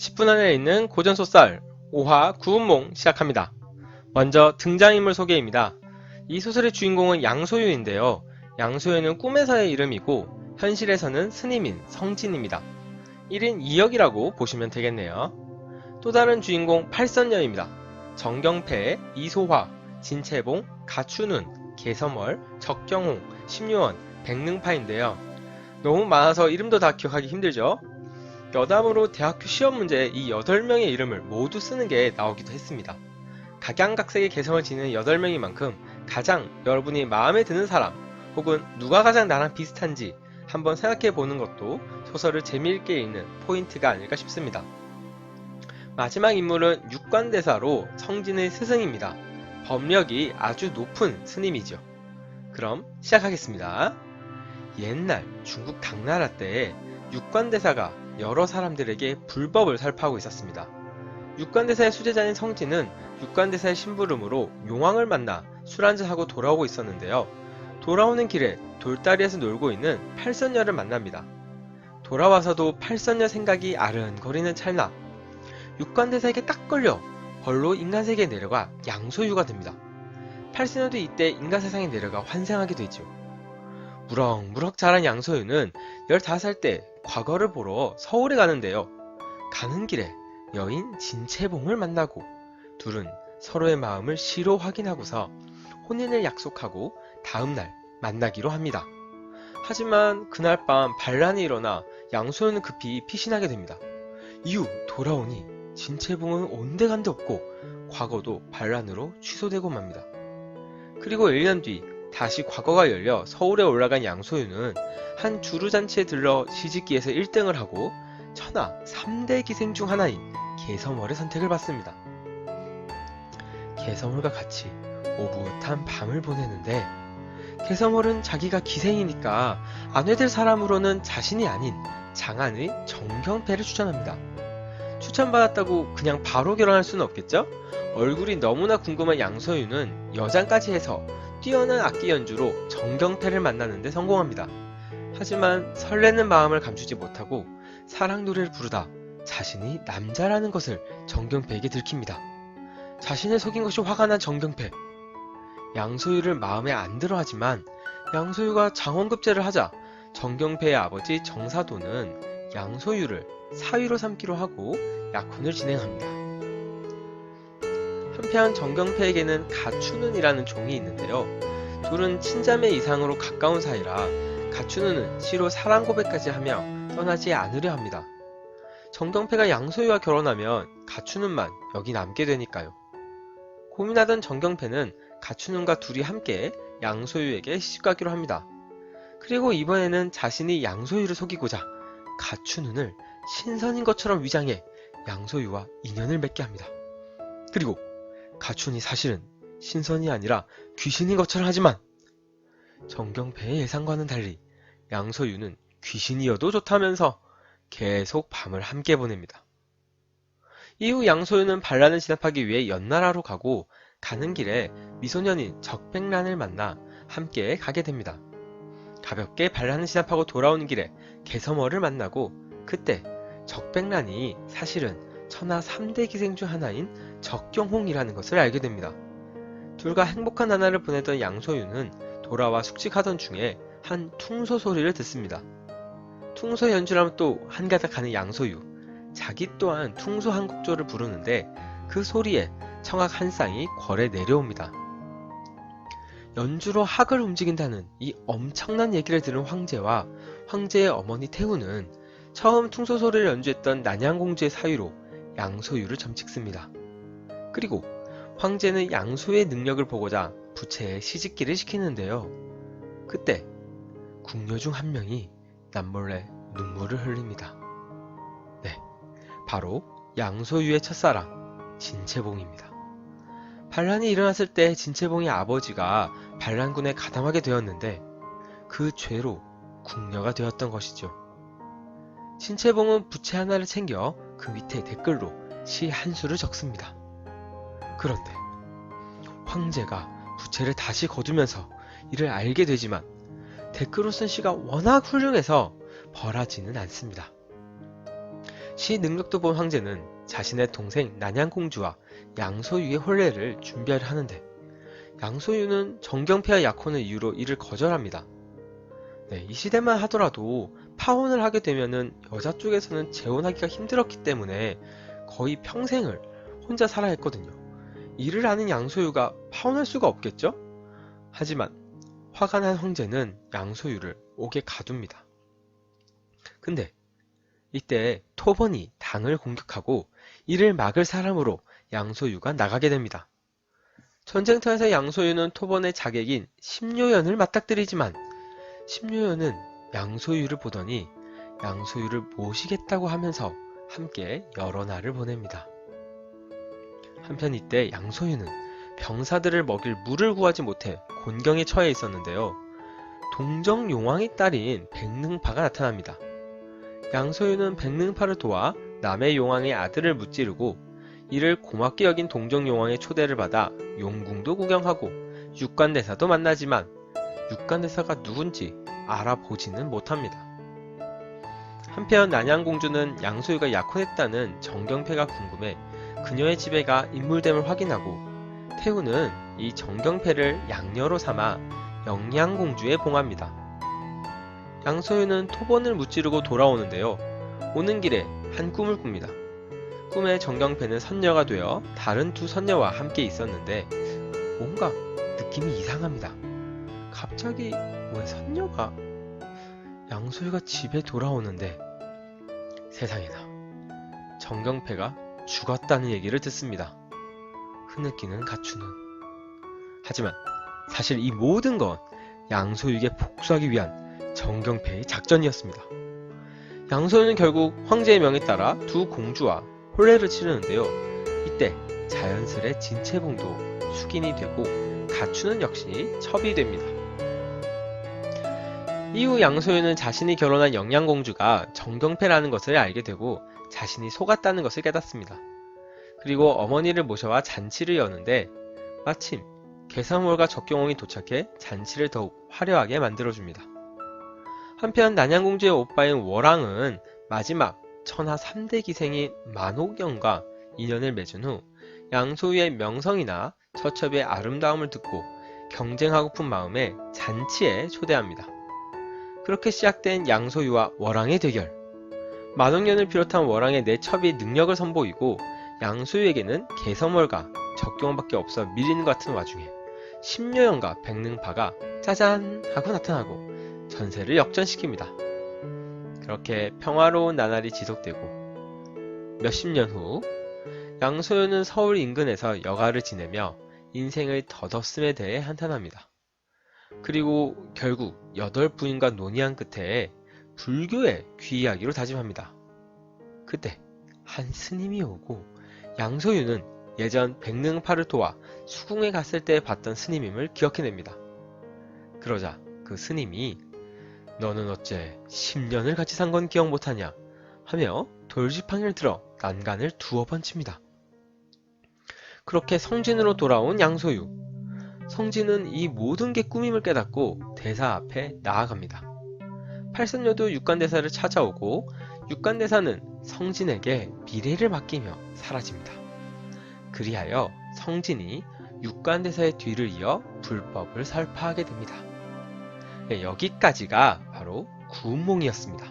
10분 안에 있는 고전소설 5화 구운몽 시작합니다. 먼저 등장인물 소개입니다. 이 소설의 주인공은 양소유인데요. 양소유는 꿈에서의 이름이고 현실에서는 스님인 성진입니다. 1인 2역이라고 보시면 되겠네요. 또 다른 주인공 팔선녀입니다. 정경패, 이소화, 진채봉, 가춘운, 개섬월, 적경홍, 심유원, 백능파인데요. 너무 많아서 이름도 다 기억하기 힘들죠? 여담으로 대학교 시험 문제에 이 8명의 이름을 모두 쓰는 게 나오기도 했습니다. 각양각색의 개성을 지니는 8명인 만큼 가장 여러분이 마음에 드는 사람 혹은 누가 가장 나랑 비슷한지 한번 생각해 보는 것도 소설을 재미있게 읽는 포인트가 아닐까 싶습니다. 마지막 인물은 육관대사로 성진의 스승입니다. 법력이 아주 높은 스님이죠. 그럼 시작하겠습니다. 옛날 중국 당나라 때 육관대사가 여러 사람들에게 불법을 설파하고 있었습니다. 육관대사의 수제자인 성진은 육관대사의 심부름으로 용왕을 만나 술 한잔하고 돌아오고 있었는데요. 돌아오는 길에 돌다리에서 놀고 있는 팔선녀를 만납니다. 돌아와서도 팔선녀 생각이 아른거리는 찰나 육관대사에게 딱 걸려 벌로 인간세계에 내려가 양소유가 됩니다. 팔선녀도 이때 인간세상에 내려가 환생하게 되죠. 무럭무럭 자란 양소유는 15살 때 과거를 보러 서울에 가는데요. 가는 길에 여인 진채봉을 만나고 둘은 서로의 마음을 시로 확인하고서 혼인을 약속하고 다음날 만나기로 합니다. 하지만 그날 밤 반란이 일어나 양소유는 급히 피신하게 됩니다. 이후 돌아오니 진채봉은 온데간데 없고 과거도 반란으로 취소되고 맙니다. 그리고 1년 뒤 다시 과거가 열려 서울에 올라간 양소유는 한 주루잔치에 들러 시집기에서 1등을 하고 천하 3대 기생 중 하나인 개섬월의 선택을 받습니다. 개섬월과 같이 오붓한 밤을 보내는데 개섬월은 자기가 기생이니까 아내될 사람으로는 자신이 아닌 장안의 정경패를 추천합니다. 추천받았다고 그냥 바로 결혼할 수는 없겠죠? 얼굴이 너무나 궁금한 양소유는 여장까지 해서 뛰어난 악기 연주로 정경패를 만나는데 성공합니다. 하지만 설레는 마음을 감추지 못하고 사랑 노래를 부르다 자신이 남자라는 것을 정경패에게 들킵니다. 자신을 속인 것이 화가 난 정경패. 양소유를 마음에 안 들어 하지만 양소유가 장원급제를 하자 정경패의 아버지 정사도는 양소유를 사위로 삼기로 하고 약혼을 진행합니다. 한편 정경패에게는 가춘운이라는 종이 있는데요. 둘은 친자매 이상으로 가까운 사이라 가춘운은 시로 사랑 고백까지 하며 떠나지 않으려 합니다. 정경패가 양소유와 결혼하면 가춘운만 여기 남게 되니까요. 고민하던 정경패는 가춘운과 둘이 함께 양소유에게 시집가기로 합니다. 그리고 이번에는 자신이 양소유를 속이고자 가춘운을 신선인 것처럼 위장해 양소유와 인연을 맺게 합니다. 그리고 가춘이 사실은 신선이 아니라 귀신인 것처럼 하지만 정경패의 예상과는 달리 양소유는 귀신이어도 좋다면서 계속 밤을 함께 보냅니다. 이후 양소유는 반란을 진압하기 위해 연나라로 가고 가는 길에 미소년인 적백란을 만나 함께 가게 됩니다. 가볍게 반란을 진압하고 돌아오는 길에 개섬월을 만나고 그때 적백란이 사실은 천하 3대 기생 중 하나인 적경홍이라는 것을 알게 됩니다. 둘과 행복한 나날을 보내던 양소유는 돌아와 숙직하던 중에 한 퉁소 소리를 듣습니다. 퉁소 연주라면 또 한가닥 하는 양소유. 자기 또한 퉁소 한 곡조를 부르는데 그 소리에 청악 한 쌍이 궐에 내려옵니다. 연주로 학을 움직인다는 이 엄청난 얘기를 들은 황제와 황제의 어머니 태후는 처음 퉁소 소리를 연주했던 난양공주의 사위로 양소유를 점찍습니다. 그리고 황제는 양소유의 능력을 보고자 부채에 시집기를 시키는데요. 그때 궁녀 중 한 명이 남몰래 눈물을 흘립니다. 네, 바로 양소유의 첫사랑 진채봉입니다. 반란이 일어났을 때 진채봉의 아버지가 반란군에 가담하게 되었는데 그 죄로 궁녀가 되었던 것이죠. 진채봉은 부채 하나를 챙겨 그 밑에 댓글로 시 한 수를 적습니다. 그런데 황제가 부채를 다시 거두면서 이를 알게 되지만 댓글로 쓴 시가 워낙 훌륭해서 벌하지는 않습니다. 시 능력도 본 황제는 자신의 동생 난양공주와 양소유의 혼례를 준비하려 하는데 양소유는 정경패와 약혼을 이유로 이를 거절합니다. 네, 이 시대만 하더라도 파혼을 하게 되면은 여자 쪽에서는 재혼하기가 힘들었기 때문에 거의 평생을 혼자 살아야 했거든요. 이를 아는 양소유가 파혼할 수가 없겠죠? 하지만 화가 난 황제는 양소유를 옥에 가둡니다. 근데 이때 토번이 당을 공격하고 이를 막을 사람으로 양소유가 나가게 됩니다. 전쟁터에서 양소유는 토번의 자객인 심료연을 맞닥뜨리지만 심료연은 양소유를 보더니 양소유를 모시겠다고 하면서 함께 여러 날을 보냅니다. 한편 이때 양소유는 병사들을 먹일 물을 구하지 못해 곤경에 처해 있었는데요. 동정용왕의 딸인 백능파가 나타납니다. 양소유는 백능파를 도와 남의 용왕의 아들을 무찌르고 이를 고맙게 여긴 동정용왕의 초대를 받아 용궁도 구경하고 육관대사도 만나지만 육관대사가 누군지 알아보지는 못합니다. 한편 난양공주는 양소유가 약혼했다는 정경패가 궁금해 그녀의 집에 가 인물됨을 확인하고 태우는 이 정경패를 양녀로 삼아 영양공주에 봉합니다. 양소유는 토번을 무찌르고 돌아오는데요. 오는 길에 한 꿈을 꿉니다. 꿈에 정경패는 선녀가 되어 다른 두 선녀와 함께 있었는데 뭔가 느낌이 이상합니다. 갑자기 왜 선녀가 양소유가 집에 돌아오는데 세상에나 정경패가 죽었다는 얘기를 듣습니다. 흐느끼는 가추는 하지만 사실 이 모든 건 양소유에게 복수하기 위한 정경패의 작전이었습니다. 양소유는 결국 황제의 명에 따라 두 공주와 혼례를 치르는데요. 이때 자연스레 진채봉도 숙인이 되고 가추는 역시 첩이 됩니다. 이후 양소유는 자신이 결혼한 영양공주가 정경패라는 것을 알게 되고 자신이 속았다는 것을 깨닫습니다. 그리고 어머니를 모셔와 잔치를 여는데 마침 괴사몰과 적경옹이 도착해 잔치를 더욱 화려하게 만들어줍니다. 한편 난양공주의 오빠인 월왕은 마지막 천하 3대 기생인 만옥영과 인연을 맺은 후 양소유의 명성이나 처첩의 아름다움을 듣고 경쟁하고픈 마음에 잔치에 초대합니다. 그렇게 시작된 양소유와 월왕의 대결. 만옥연을 비롯한 월왕의 네 첩이 능력을 선보이고 양소유에게는 개서몰과 적경밖에 없어 밀리는 것 같은 와중에 심려연과 백능파가 짜잔 하고 나타나고 전세를 역전시킵니다. 그렇게 평화로운 나날이 지속되고 몇십 년 후 양소유는 서울 인근에서 여가를 지내며 인생의 덧없음에 대해 한탄합니다. 그리고 결국 8부인과 논의한 끝에 불교에 귀의하기로 다짐합니다. 그때 한 스님이 오고 양소유는 예전 백능파를 도와 수궁에 갔을 때 봤던 스님임을 기억해냅니다. 그러자 그 스님이 너는 어째 10년을 같이 산 건 기억 못하냐 하며 돌지팡이를 들어 난간을 두어 번 칩니다. 그렇게 성진으로 돌아온 양소유. 성진은 이 모든 게 꿈임을 깨닫고 대사 앞에 나아갑니다. 팔선녀도 육관대사를 찾아오고 육관대사는 성진에게 미래를 맡기며 사라집니다. 그리하여 성진이 육관대사의 뒤를 이어 불법을 설파하게 됩니다. 네, 여기까지가 바로 구운몽이었습니다.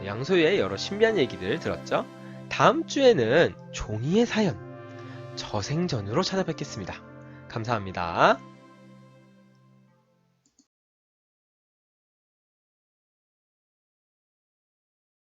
양소유의 여러 신비한 얘기를 들었죠? 다음 주에는 종이의 사연, 저생전으로 찾아뵙겠습니다. 감사합니다.